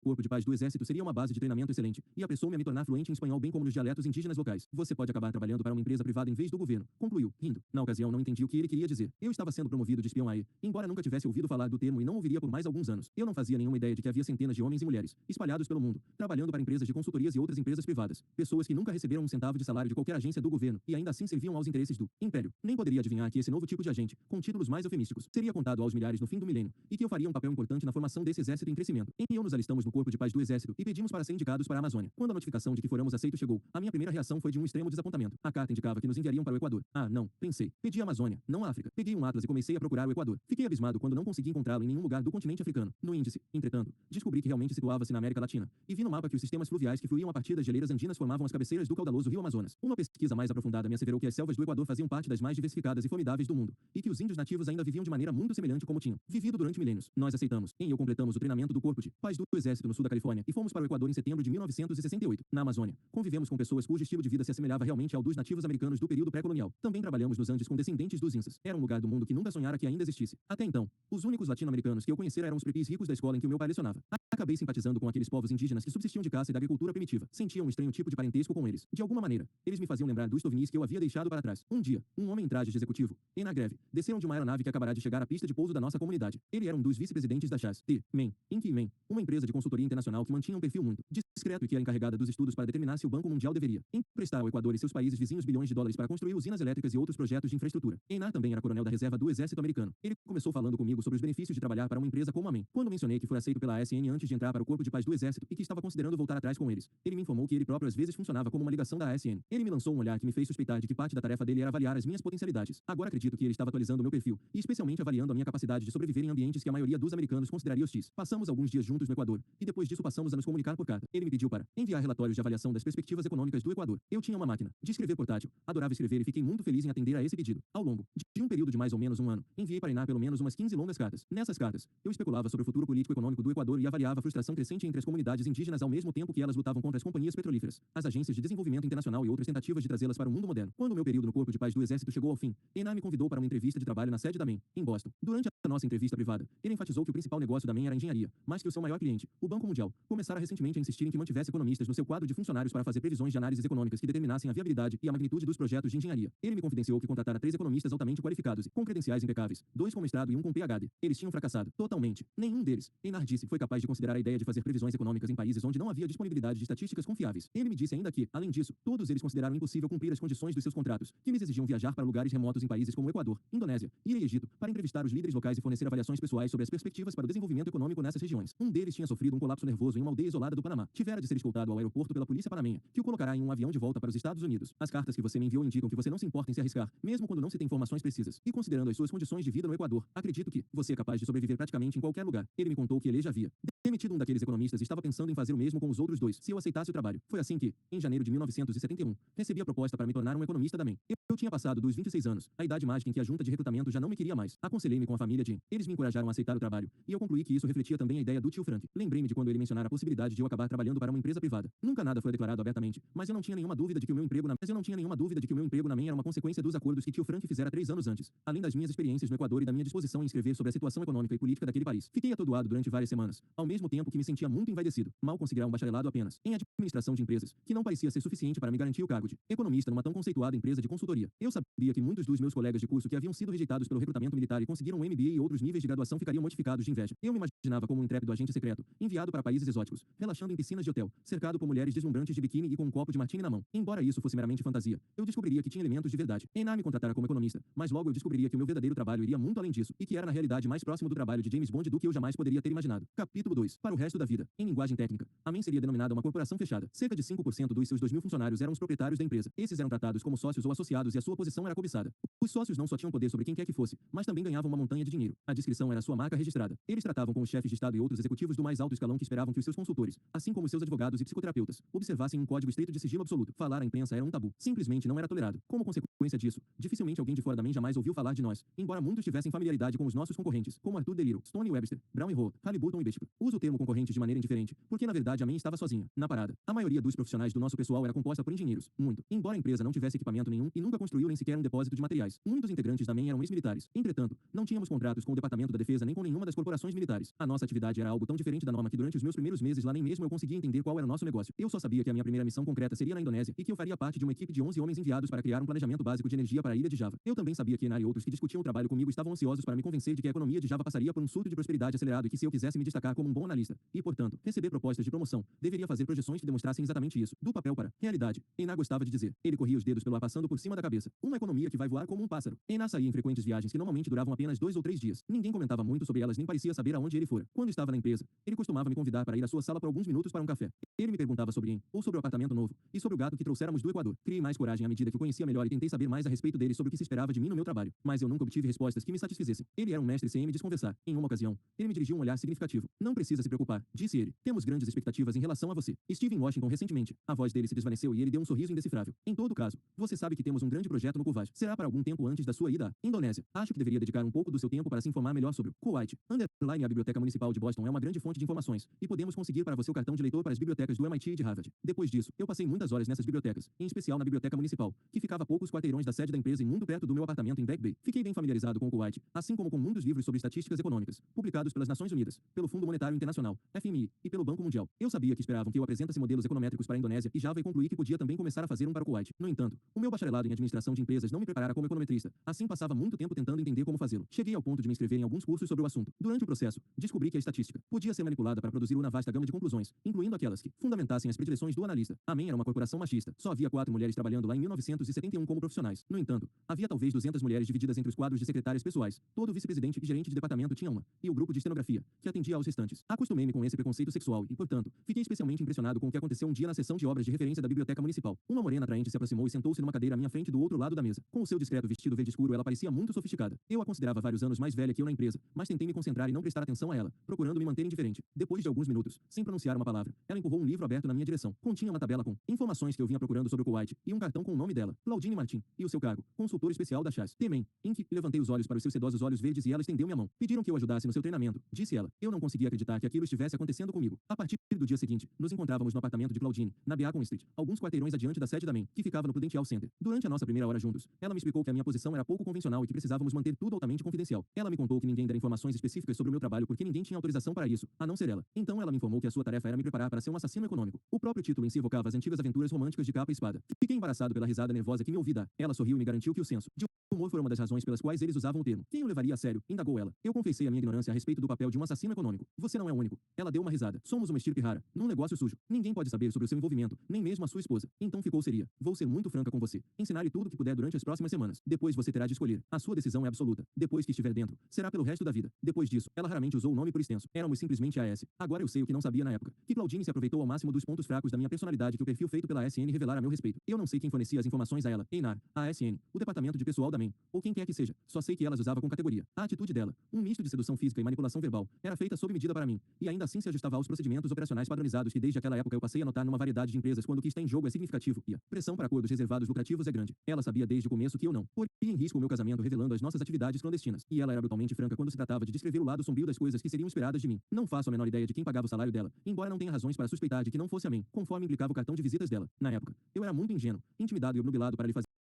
Corpo de Paz do Exército seria uma base de treinamento excelente, e apressou-me a me tornar fluente em espanhol bem como nos dialetos indígenas locais. Você pode acabar trabalhando para uma empresa privada em vez do governo, concluiu, rindo. Na ocasião não entendi o que ele queria dizer. Eu estava sendo promovido de espião aí, embora nunca tivesse ouvido falar do termo e não ouviria por mais alguns anos. Eu não fazia nenhuma ideia de que havia centenas de homens e mulheres, espalhados pelo mundo, trabalhando para empresas de consultorias e outras empresas privadas. Pessoas que nunca receberam um centavo de salário de qualquer agência do governo, e ainda assim serviam aos interesses do Império. Nem poderia adivinhar que esse novo tipo de agente, com títulos mais eufemísticos, seria contado aos milhares no fim do milênio, e que eu faria um papel importante na formação desse exército em crescimento. Em eu nos alistamos no Corpo de Paz do Exército e pedimos para ser indicados para a Amazônia. Quando a notificação de que fôramos aceitos chegou, a minha primeira reação foi de um extremo desapontamento. A carta indicava que nos enviariam para o Equador. Ah, não, pensei. Pedi a Amazônia, não a África. Peguei um atlas e comecei a procurar o Equador. Fiquei abismado quando não consegui encontrá-lo em nenhum lugar do continente africano. No índice, entretanto, descobri que realmente situava-se na América Latina, e vi no mapa que os sistemas fluviais que fluíam a partir das geleiras andinas formavam as cabeceiras do caudaloso rio Amazonas. Uma pesquisa mais aprofundada me asseverou que as selvas do Equador faziam parte das mais diversificadas e formidáveis do mundo, e que os índios nativos ainda viviam de maneira muito semelhante como tinham vivido durante milênios. Nós aceitamos. Em eu completamos o treinamento do Corpo de Paz do Exército no sul da Califórnia e fomos para o Equador em setembro de 1968. Na Amazônia, convivemos com pessoas cujo estilo de vida se assemelhava realmente ao dos nativos americanos do período pré-colonial. Também trabalhamos nos Andes com descendentes dos Insas. Era um lugar do mundo que nunca sonhara que ainda existisse. Até então, os únicos latino-americanos que eu conhecera eram os prepis ricos da escola em que o meu pai lecionava. Acabei simpatizando com aqueles povos indígenas que subsistiam de caça e da agricultura primitiva. Sentia um estranho tipo de parentesco com eles. De alguma maneira, eles me faziam lembrar dos souvenirs que eu havia deixado para trás. Um dia, um homem em trajes de executivo, e na greve, desceram de uma aeronave que acabará de chegar à pista de pouso da nossa comunidade. Ele era um dos vice-presidentes da Chas T. Men, Inc. Men, uma empresa de consultoria internacional que mantinha um perfil muito discreto e que era encarregada dos estudos para determinar se o Banco Mundial deveria emprestar ao Equador e seus países vizinhos bilhões de dólares para construir usinas elétricas e outros projetos de infraestrutura. Einar também era coronel da reserva do Exército Americano. Ele começou falando comigo sobre os benefícios de trabalhar para uma empresa como a Men. Quando mencionei que foi aceito pela ASN antes de entrar para o Corpo de Paz do Exército e que estava considerando voltar atrás com eles, ele me informou que ele próprio às vezes funcionava como uma ligação da ASN. Ele me lançou um olhar que me fez suspeitar de que parte da tarefa dele era avaliar as minhas potencialidades. Agora acredito que ele estava atualizando o meu perfil, e especialmente avaliando a minha capacidade de sobreviver em ambientes que a maioria dos americanos consideraria hostis. Passamos alguns dias juntos no Equador, e depois disso passamos a nos comunicar por carta. Ele me pediu para enviar relatórios de avaliação das perspectivas econômicas do Equador. Eu tinha uma máquina de escrever portátil, adorava escrever e fiquei muito feliz em atender a esse pedido. Ao longo de um período de mais ou menos um ano, enviei para Einar pelo menos umas 15 longas cartas. Nessas cartas, eu especulava sobre o futuro político-econômico do Equador e avaliava a frustração crescente entre as comunidades indígenas ao mesmo tempo que elas lutavam contra as companhias petrolíferas, as agências de desenvolvimento internacional e outras tentativas de trazê-las para o mundo moderno. Quando o meu período no Corpo de Paz do Exército chegou ao fim, Einar me convidou para uma entrevista de trabalho na sede da Men, em Boston. Durante a nossa entrevista privada, ele enfatizou que o principal negócio da Men era a engenharia, mas que o seu maior cliente, o Banco Mundial, começara recentemente a insistir em que mantivesse economistas no seu quadro de funcionários para fazer previsões de análises econômicas que determinassem a viabilidade e a magnitude dos projetos de engenharia. Ele me confidenciou que contratara 3 economistas altamente qualificados e com credenciais impecáveis, 2 com mestrado e 1 com PhD. Eles tinham fracassado totalmente. Nenhum deles, Einar disse, foi capaz de considerar a ideia de fazer previsões econômicas em países onde não havia disponibilidade de estatísticas confiáveis. Ele me disse ainda que, além disso, todos eles consideraram impossível cumprir as condições dos seus contratos, que lhes exigiam viajar para lugares remotos em países como Equador, Indonésia, Ilha e Egito, para entrevistar os líderes locais e fornecer avaliações pessoais sobre as perspectivas para o desenvolvimento econômico nessas regiões. Um deles tinha sofrido um colapso nervoso em uma aldeia isolada do Panamá. Tivera de ser escoltado ao aeroporto pela polícia panamenha, que o colocará em um avião de volta para os Estados Unidos. As cartas que você me enviou indicam que você não se importa em se arriscar, mesmo quando não se tem informações precisas. E considerando as suas condições de vida no Equador, acredito que você é capaz de sobreviver praticamente em qualquer lugar. Ele me contou que ele já havia demitido um daqueles economistas e estava pensando em fazer o mesmo com os outros 2, se eu aceitasse o trabalho. Foi assim que, em janeiro de 1971, recebi a proposta para me tornar um economista da Men. Eu tinha passado dos 26 anos, a idade mágica em que a junta de recrutamento já não me queria mais. Aconselhei-me com a família de eles me encorajaram a aceitar o trabalho, e eu concluí que isso refletia também a ideia do tio Frank. Lembrei-me de quando ele mencionara a possibilidade de eu acabar trabalhando para uma empresa privada. Nunca nada foi declarado abertamente, mas eu não tinha nenhuma dúvida de que o meu emprego na Men era uma consequência dos acordos que tio Frank fizera 3 anos antes, além das minhas experiências no Equador e da minha disposição em escrever sobre a situação econômica e política daquele país. Fiquei atordoado durante várias semanas, ao mesmo tempo que me sentia muito envaidecido. Mal conseguirá um bacharelado apenas em administração de empresas, que não parecia ser suficiente para me garantir o cargo de economista numa tão conceituada empresa de consultoria. Eu sabia que muitos dos meus colegas de curso que haviam sido rejeitados pelo recrutamento militar e conseguiram um MBA e outros níveis de graduação ficariam mortificados de inveja. Eu me imaginava como um intrépido agente secreto, enviado para países exóticos, relaxando em piscinas de hotel, cercado por mulheres deslumbrantes de biquíni e com um copo de martini na mão. Embora isso fosse meramente fantasia, eu descobriria que tinha elementos de verdade. Einar me contratara como economista, mas logo eu descobriria que o meu verdadeiro trabalho iria muito além disso, e que era na realidade mais próximo do trabalho de James Bond do que eu jamais poderia ter imaginado. Capítulo 2. Para o resto da vida. Em linguagem técnica, a Men seria denominada uma corporação fechada. Cerca de 5% dos seus 2.000 funcionários eram os proprietários da empresa. Esses eram tratados como sócios ou associados e a sua posição era cobiçada. Os sócios não só tinham poder sobre quem quer que fosse, mas também ganhavam uma montanha de dinheiro. A descrição era sua marca registrada. Eles tratavam com os chefes de Estado e outros executivos do mais alto escalão que esperavam que os seus consultores, assim como seus advogados e psicoterapeutas, observassem um código estreito de sigilo absoluto. Falar à imprensa era um tabu. Simplesmente não era tolerado. Como consequência disso, dificilmente alguém de fora da Men jamais ouviu falar de nós, embora muitos tivessem familiaridade com os nossos concorrentes, como Arthur DeLiro, Stone Webster, Brown e Rowe, Halliburton e Bishop. Uso o termo concorrentes de maneira indiferente, porque na verdade a Men estava sozinha, na parada. A maioria dos profissionais do nosso pessoal era composta por engenheiros, muito. Embora a empresa não tivesse equipamento nenhum e nunca construiu nem sequer um depósito de materiais, muitos integrantes da Men eram ex-militares. Entretanto, não tínhamos contratos com o Departamento da Defesa nem com nenhuma das corporações militares. A nossa atividade era algo tão diferente da norma que durante os meus primeiros meses lá nem mesmo eu conseguia entender qual era o nosso negócio. Eu só sabia que a minha primeira missão concreta seria na Indonésia e que eu faria parte de uma equipe de 11 homens enviados para criar um planejamento básico de energia para a ilha de Java. Eu também sabia que Enar e outros que discutiam o trabalho comigo estavam ansiosos para me convencer de que a economia de Java passaria por um surto de prosperidade acelerado e que se eu quisesse me destacar como um bom analista e, portanto, receber propostas de promoção, deveria fazer projeções que demonstrassem exatamente isso, do papel para realidade. Enar gostava de dizer. Ele corria os dedos pelo ar passando por cima da cabeça. Uma economia que vai voar como um pássaro. Enar saía em frequentes viagens que normalmente duravam apenas 2 ou 3 dias. Ninguém comentava muito sobre elas nem parecia saber aonde ele fora. Quando estava na empresa, ele costumava me convidar para ir à sua sala por alguns minutos para um café. Ele me perguntava sobre Em, ou sobre o apartamento novo, e sobre o gato que trouxéramos do Equador. Criei mais coragem à medida que o conhecia melhor e tentei saber mais a respeito dele sobre o que se esperava de mim no meu trabalho, mas eu nunca obtive respostas que me satisfizessem. Ele era um mestre sem me desconversar. Em uma ocasião, ele me dirigiu um olhar significativo. Não precisa se preocupar, disse ele. Temos grandes expectativas em relação a você. Estive em Washington recentemente. A voz dele se desvaneceu e ele deu um sorriso indecifrável. Em todo caso, você sabe que temos um grande projeto no Kuwait. Será para algum tempo antes da sua ida à Indonésia. Acho que deveria dedicar um pouco do seu tempo para se informar melhor sobre o Kuwait. A Biblioteca Municipal de Boston é uma grande fonte de informações, e podemos conseguir para você o cartão de leitor para as bibliotecas do MIT e de Harvard. Depois disso, eu passei muitas horas nessas bibliotecas, em especial na Biblioteca Municipal, que ficava a poucos quarteirões da sede da empresa e muito perto do meu apartamento em Back Bay. Fiquei bem familiarizado com o Kuwait, assim como com muitos livros sobre estatísticas econômicas, publicados pelas Nações Unidas, pelo Fundo Monetário Internacional, FMI, e pelo Banco Mundial. Eu sabia que esperavam que eu apresentasse modelos econométricos para a Indonésia e Java e concluí que podia também começar a fazer um para o Kuwait. No entanto, o meu bacharelado em administração de empresas não me preparara como econometrista, assim passava muito tempo tentando entender como fazê-lo. Cheguei ao ponto de me inscrever em alguns cursos sobre o assunto. Durante o processo, descobri que a estatística podia ser manipulada para produzir uma vasta gama de conclusões, incluindo aquelas que fundamentassem as predileções do analista. A MEN era uma corporação machista. Só havia 4 mulheres trabalhando lá em 1971 como profissionais. No entanto, havia talvez 200 mulheres divididas entre os quadros de secretárias pessoais. Todo vice-presidente e gerente de departamento tinha uma, e o grupo de estenografia, que atendia aos restantes. Acostumei-me com esse preconceito sexual e, portanto, fiquei especialmente impressionado com o que aconteceu um dia na sessão de obras de referência da Biblioteca Municipal. Uma morena atraente se aproximou e sentou-se numa cadeira à minha frente do outro lado da mesa. Com o seu discreto vestido verde escuro, ela parecia muito sofisticada. Eu a considerava vários anos mais velha que eu na empresa, mas tentei me concentrar e não prestar atenção a ela, procurando me manter indiferente. Depois de alguns minutos, sem pronunciar uma palavra, ela empurrou um livro aberto na minha direção. Continha uma tabela com informações que eu vinha procurando sobre o Kuwait e um cartão com o nome dela, Claudine Martin, e o seu cargo, consultor especial da Chas. Temen, Inc. Levantei os olhos para os seus sedosos olhos verdes e ela estendeu minha mão. Pediram que eu ajudasse no seu treinamento, disse ela. Eu não conseguia acreditar que aquilo estivesse acontecendo comigo. A partir do dia seguinte, nos encontrávamos no apartamento de Claudine, na Beacon Street, alguns quarteirões adiante da sede da MEN, que ficava no Prudential Center. Durante a nossa primeira hora juntos, ela me explicou que a minha posição era pouco convencional e que precisávamos manter tudo altamente confidencial. Ela me contou que ninguém dera informações específicas sobre o meu trabalho porque ninguém tinha autorização para isso, a não ser ela. Então ela me informou que a sua tarefa era me preparar para ser um assassino econômico. O próprio título em si evocava as antigas aventuras românticas de capa e espada. Fiquei embaraçado pela risada nervosa que me ouvi dar. Ela sorriu e me garantiu que o senso de humor foi uma das razões pelas quais eles usavam o termo. Quem o levaria a sério? Indagou ela. Eu confessei a minha ignorância a respeito do papel de um assassino econômico. Você não é o único. Ela deu uma risada. Somos uma estirpe rara, num negócio sujo. Ninguém pode saber sobre o seu envolvimento, nem mesmo a sua esposa. Então ficou seria. Vou ser muito franca com você. Ensinar-lhe tudo o que puder durante as próximas semanas. Depois você terá de escolher. A sua decisão é absoluta. Depois que estiver dentro, será pelo resto da vida. Depois disso, ela raramente usou o nome por extenso. Éramos simplesmente AS. Agora eu sei o que não sabia na época. Que Claudine se aproveitou ao máximo dos pontos fracos da minha personalidade que o perfil feito pela ASN revelara a meu respeito. Eu não sei quem fornecia as informações a ela, Einar, a ASN, o departamento de pessoal da MEN, ou quem quer que seja. Só sei que elas usava com categoria. A atitude dela, um misto de sedução física e manipulação verbal, era feita sob medida para mim, e ainda assim se ajustava aos procedimentos operacionais padronizados que desde aquela época eu passei a notar numa variedade de empresas quando o que está em jogo é significativo e a pressão para acordos reservados lucrativos é grande. Ela sabia desde o começo que eu não poria em risco o meu casamento revelando as nossas atividades clandestinas, e ela era brutalmente franca quando se tratava de descrever o lado sombrio das coisas que seriam esperadas de mim. Não faço a menor ideia de quem pagava o salário dela, embora não tenha razões para suspeitar de que não fosse a mim, conforme implicava o cartão de visitas dela. Na época, eu era muito ingênuo, intimidado e obnubilado para lhe fazer